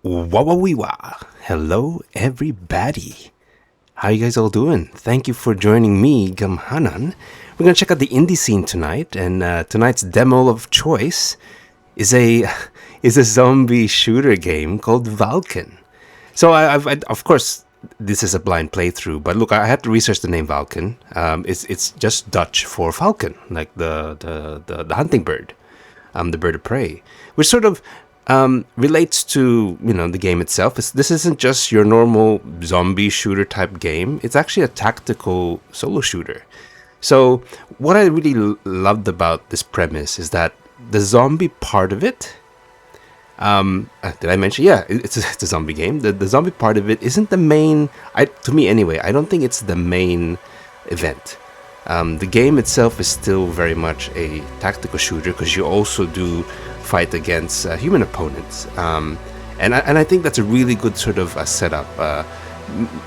Wawawiwa. Hello, everybody. How you guys all doing? Thank you for joining me, Gamhanan. We're gonna check out the indie scene tonight, and tonight's demo of choice is a is a zombie shooter game called Valken. So of course this is a blind playthrough, but look, I had to research the name Valken. It's just Dutch for falcon, like the hunting bird, the bird of prey, which sort of relates to the game itself. This isn't just your normal zombie shooter type game. It's actually a tactical solo shooter. So what I really loved about this premise is that the zombie part of it. Did I mention? Yeah, it's a zombie game. The zombie part of it isn't the main. To me anyway, I don't think it's the main event. The game itself is still very much a tactical shooter because you also do fight against human opponents, and I think that's a really good sort of setup.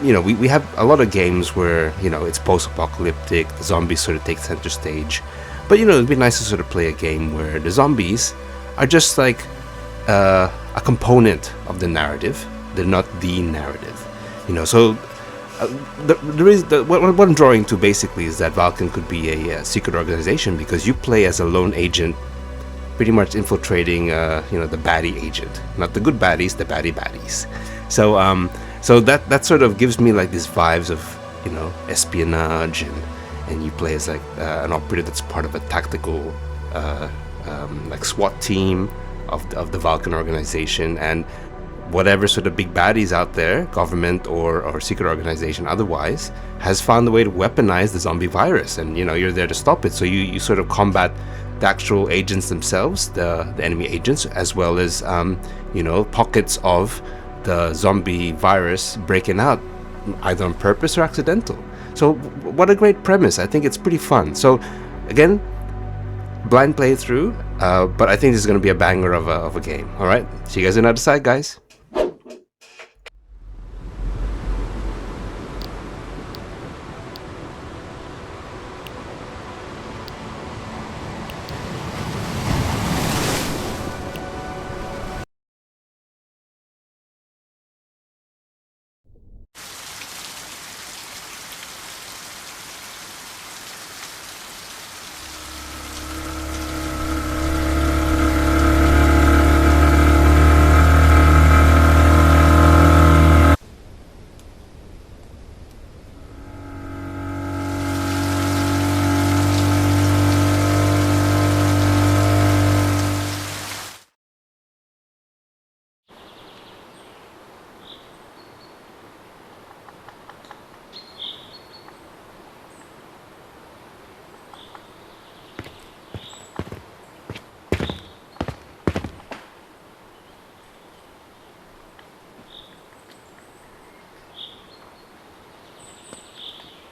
We have a lot of games where it's post-apocalyptic, the zombies sort of take center stage, but it'd be nice to sort of play a game where the zombies are just like a component of the narrative. They're not the narrative, So what I'm drawing to basically is that Valken could be a secret organization because you play as a lone agent, pretty much infiltrating, the baddie agent, not the good baddies, the baddie baddies. So that sort of gives me like these vibes of espionage, and you play as like an operative that's part of a tactical like SWAT team of the Valken organization, and whatever sort of big baddies out there, government or secret organization otherwise, has found a way to weaponize the zombie virus, and you're there to stop it. So you sort of combat the actual agents themselves, the enemy agents, as well as pockets of the zombie virus breaking out, either on purpose or accidental. So what a great premise. I think it's pretty fun. So again, blind playthrough, but I think this is going to be a banger of a game. All right, see you guys on the other side, guys.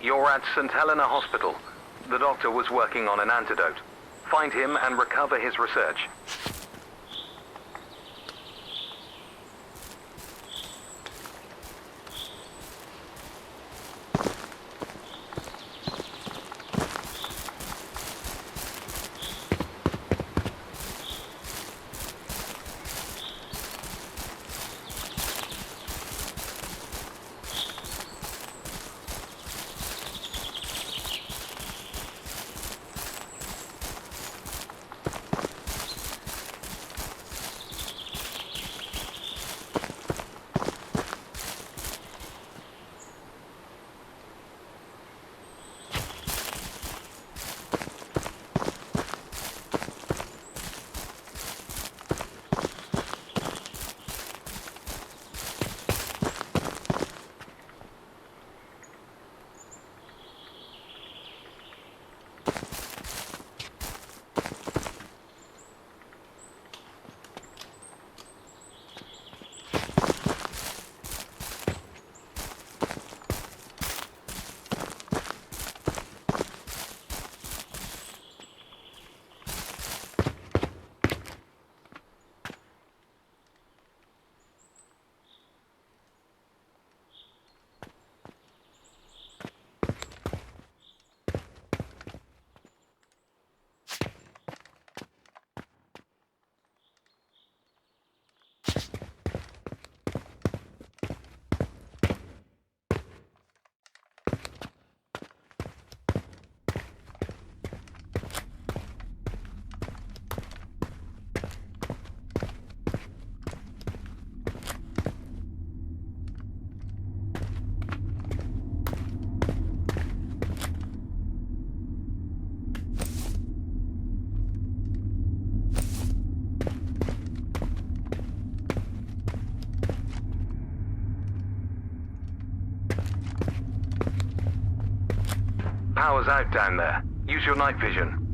You're at St. Helena Hospital. The doctor was working on an antidote. Find him and recover his research. power's out down there. Use your night vision.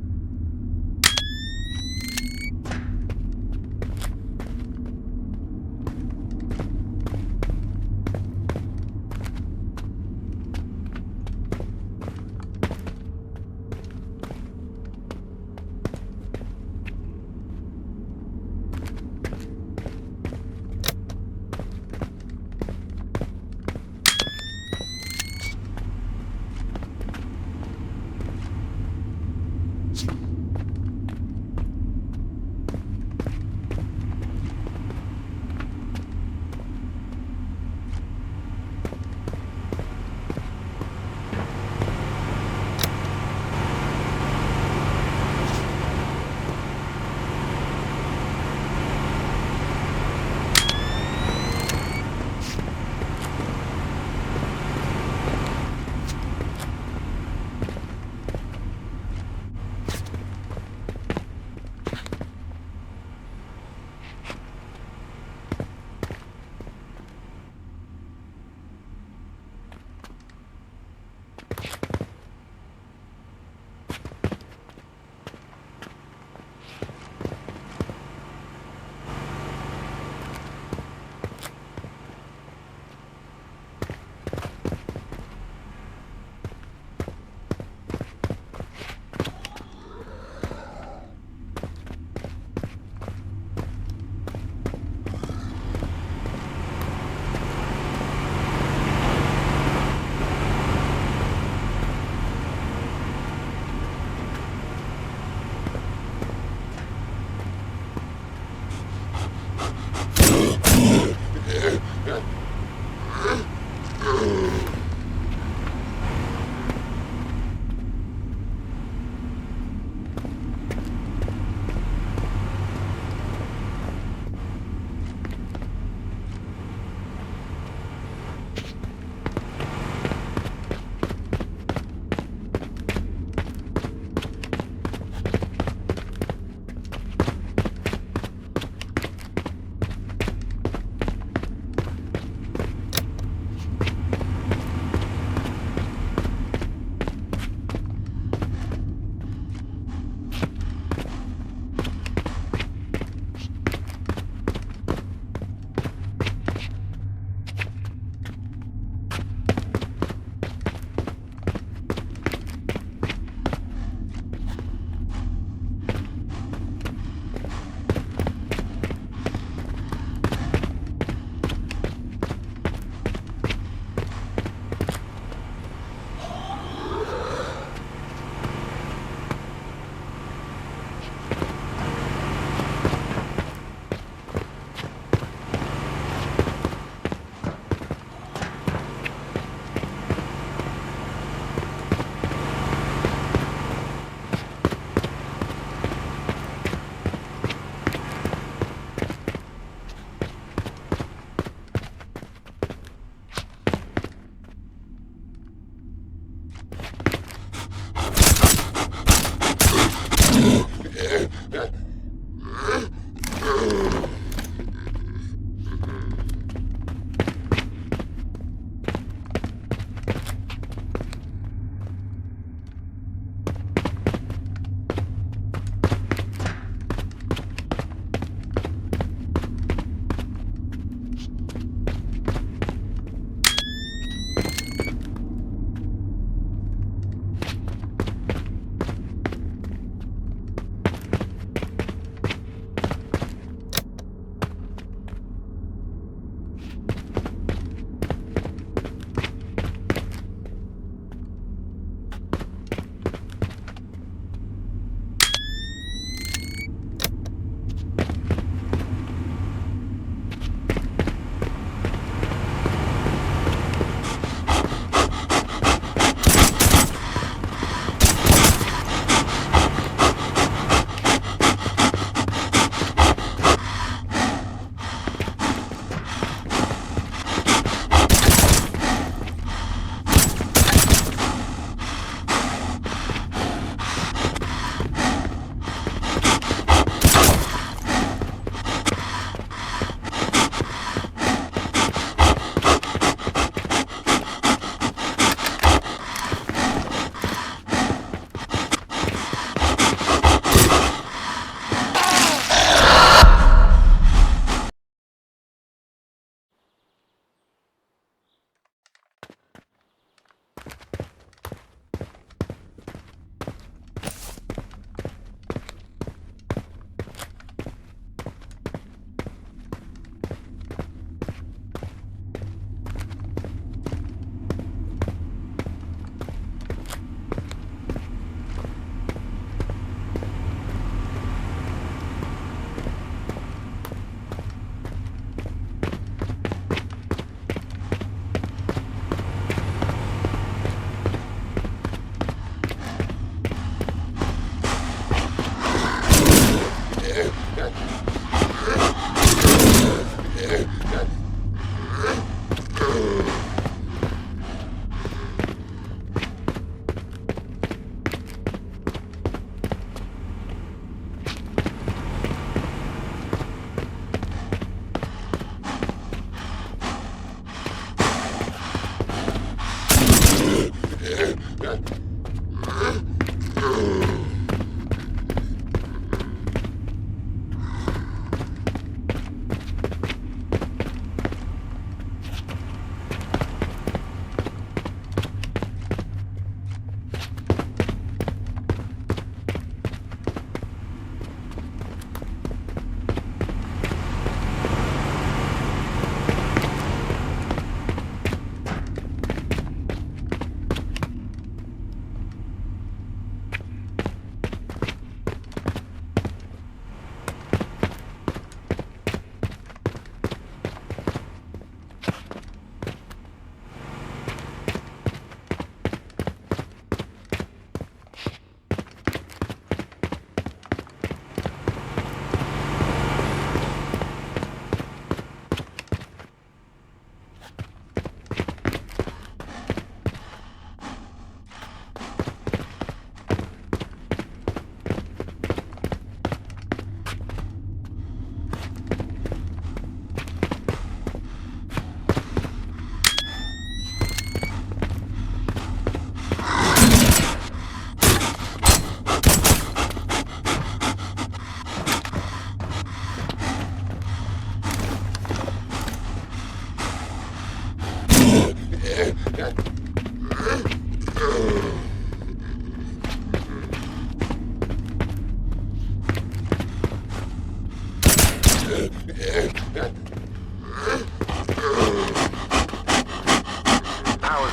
Power's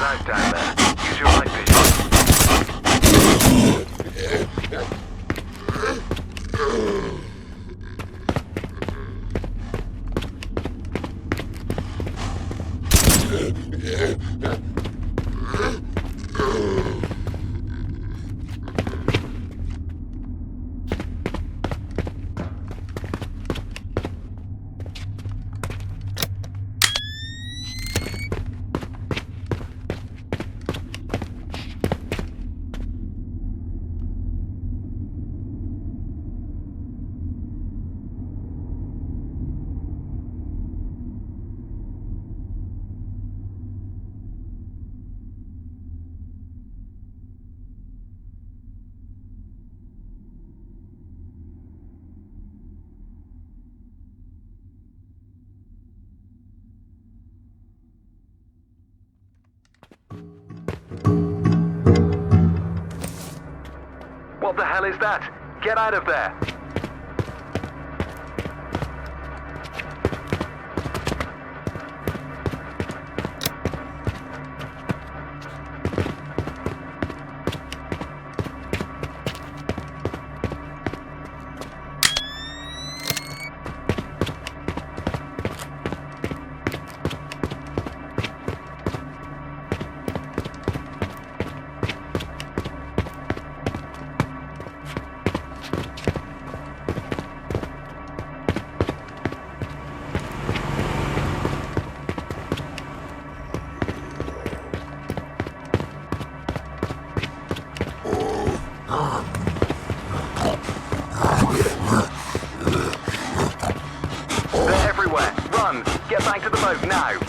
out down there. Use your night vision. What the hell is that? Get out of there! They're everywhere! Run! Get back to the boat now!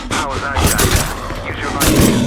Power's out down there. Use your night vision.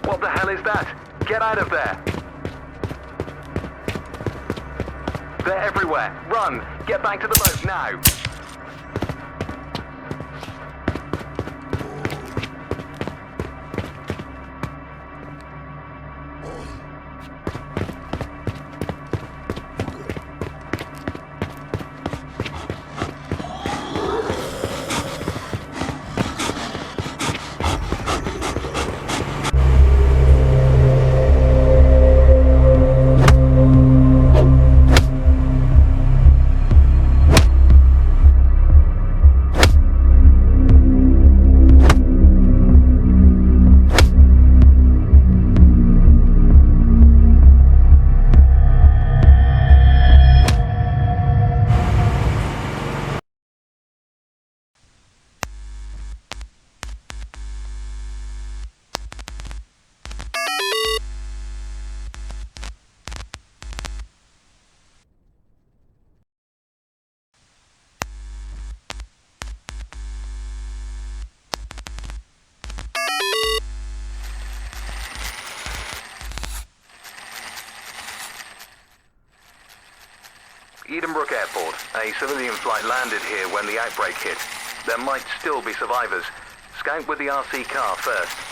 What the hell is that? Get out of there! They're everywhere! Run! Get back to the boat now! Edenbrook Airport. A civilian flight landed here when the outbreak hit. There might still be survivors. Scout with the RC car first.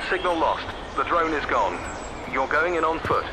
Signal lost. The drone is gone. You're going in on foot.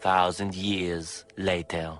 4,000 years later.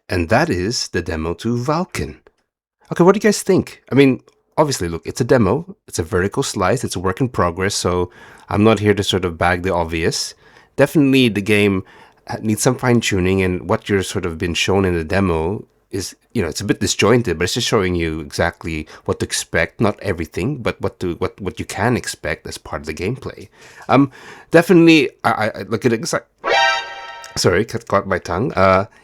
and that is the demo to Valken. Okay, what do you guys think? I mean, obviously, look, it's a demo, it's a vertical slice, it's a work in progress, so I'm not here to sort of bag the obvious. Definitely the game needs some fine tuning, and what you're sort of been shown in the demo is, it's a bit disjointed, but it's just showing you exactly what to expect, not everything, but what you can expect as part of the gameplay. Definitely, I look at it. Sorry, caught my tongue.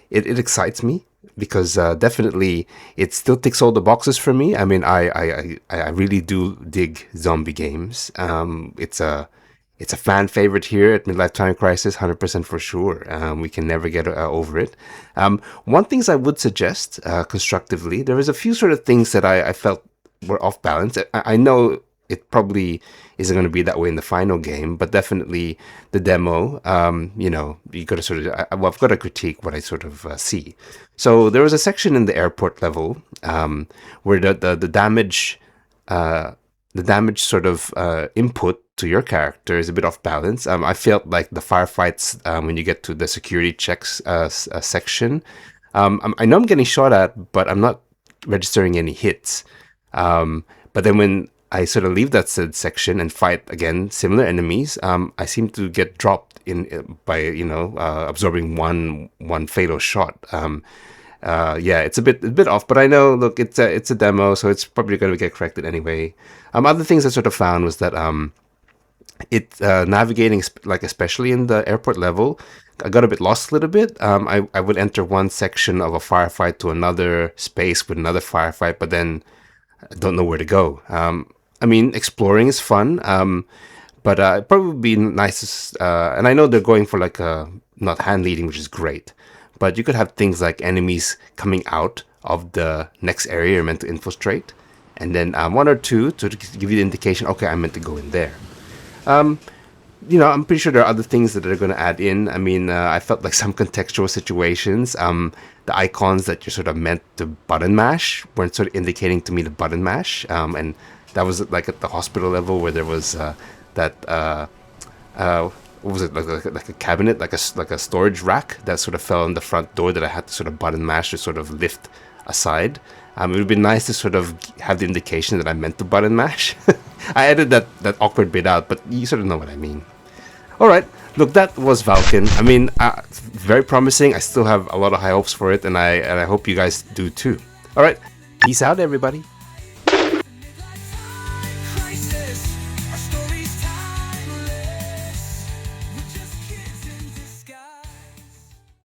It excites me because definitely it still ticks all the boxes for me. I mean, I really do dig zombie games. It's a fan favorite here at Midlife Time Crisis, 100% for sure. We can never get over it. One things I would suggest constructively, there was a few sort of things that I felt were off balance. I know it probably isn't going to be that way in the final game, but definitely the demo, you got to sort of, I've got to critique what I sort of see. So there was a section in the airport level where the damage, sort of input to your character is a bit off balance. I felt like the firefights when you get to the security checks section, I know I'm getting shot at, but I'm not registering any hits. But then when I sort of leave that said section and fight again similar enemies, I seem to get dropped in by absorbing one fatal shot. Yeah, it's a bit off, but I know. Look, it's a demo, so it's probably going to get corrected anyway. Other things I sort of found was that it navigating like especially in the airport level, I got a bit lost a little bit. I would enter one section of a firefight to another space with another firefight, but then I don't know where to go. I mean, exploring is fun, but it probably would be nice. And I know they're going for like a not hand leading, which is great, but you could have things like enemies coming out of the next area you're meant to infiltrate, and then one or two to give you the indication. Okay, I'm meant to go in there. I'm pretty sure there are other things that they're going to add in. I mean, I felt like some contextual situations, the icons that you're sort of meant to button mash weren't sort of indicating to me to button mash. And that was like at the hospital level where there was what was it, like a cabinet, like a storage rack that sort of fell on the front door that I had to sort of button mash to sort of lift aside. It would be nice to sort of have the indication that I meant to button mash. I edited that awkward bit out, but you sort of know what I mean. All right, look, that was Valken. I mean, very promising. I still have a lot of high hopes for it, and I hope you guys do too. All right, peace out, everybody.